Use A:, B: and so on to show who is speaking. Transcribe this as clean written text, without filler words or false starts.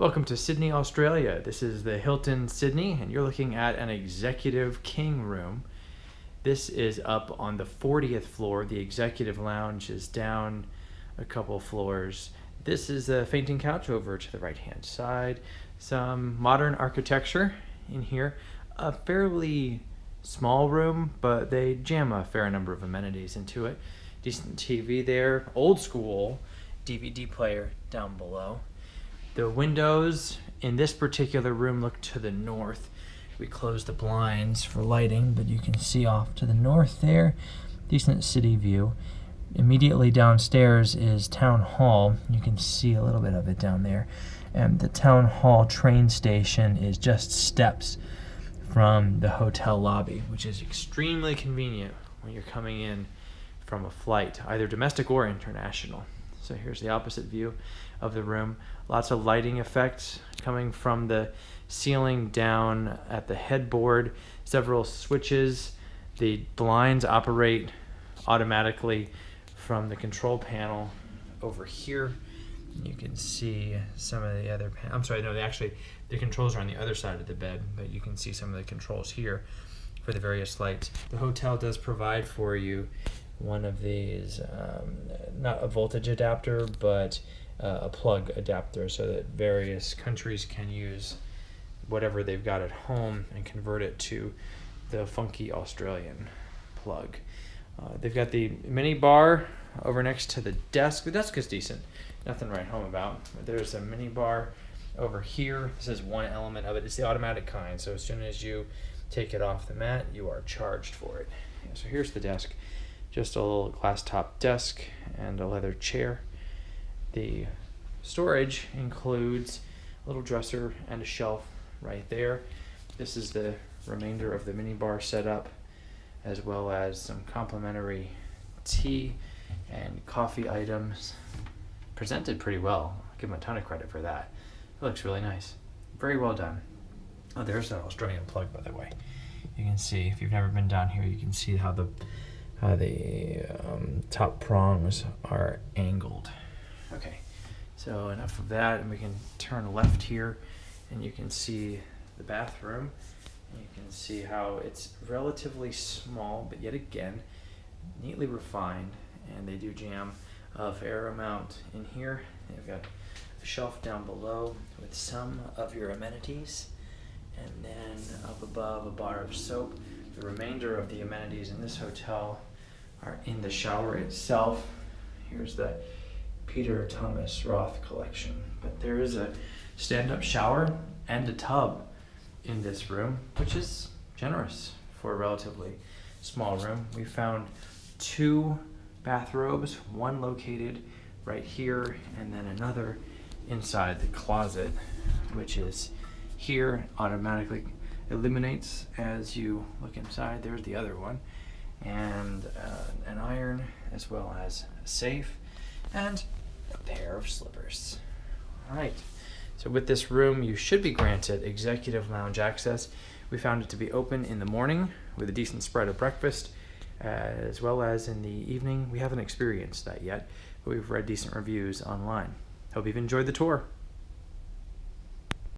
A: Welcome to Sydney, Australia. This is the Hilton Sydney, and you're looking at an executive king room. This is up on the 40th floor. The executive lounge is down a couple floors. This is a fainting couch over to the right-hand side. Some modern architecture in here. A fairly small room, but they jam a fair number of amenities into it. Decent TV there. Old school DVD player down below. The windows in this particular room look to the north. We closed the blinds for lighting, but you can see off to the north there. Decent city view. Immediately downstairs is Town Hall. You can see a little bit of it down there. And the Town Hall train station is just steps from the hotel lobby, which is extremely convenient when you're coming in from a flight, either domestic or international. So here's the opposite view of the room. Lots of lighting effects coming from the ceiling down at the headboard. Several switches. The blinds operate automatically from the control panel over here. You can see some of the other, the controls are on the other side of the bed, but you can see some of the controls here for the various lights. The hotel does provide for you one of these, not a voltage adapter, but a plug adapter, so that various countries can use whatever they've got at home and convert it to the funky Australian plug. They've got the mini bar over next to the desk. The desk is decent, nothing to write home about. There's a mini bar over here. This is one element of it. It's the automatic kind, so as soon as you take it off the mat, you are charged for it. Yeah, so here's the desk. Just a little glass top desk and a leather chair. The storage includes a little dresser and a shelf right there. This is the remainder of the minibar setup, as well as some complimentary tea and coffee items. Presented pretty well. I'll give them a ton of credit for that. It looks really nice. Very well done. Oh, there's an Australian plug, by the way. You can see, if you've never been down here, you can see how the top prongs are angled. Okay, so enough of that, and we can turn left here, and you can see the bathroom. You can see how it's relatively small, but yet again, neatly refined, and they do jam a fair amount in here. You've got a shelf down below with some of your amenities, and then up above a bar of soap. The remainder of the amenities in this hotel are in the shower itself. Here's the Peter Thomas Roth collection. But there is a stand-up shower and a tub in this room, which is generous for a relatively small room. We found 2 bathrobes, one located right here, and then another inside the closet, which is here. Automatically illuminates as you look inside. There's the other one, and an iron, as well as a safe and a pair of slippers. All right, so with this room you should be granted executive lounge access. We found it to be open in the morning with a decent spread of breakfast, as well as in the evening. We haven't experienced that yet, but we've read decent reviews online. Hope you've enjoyed the tour.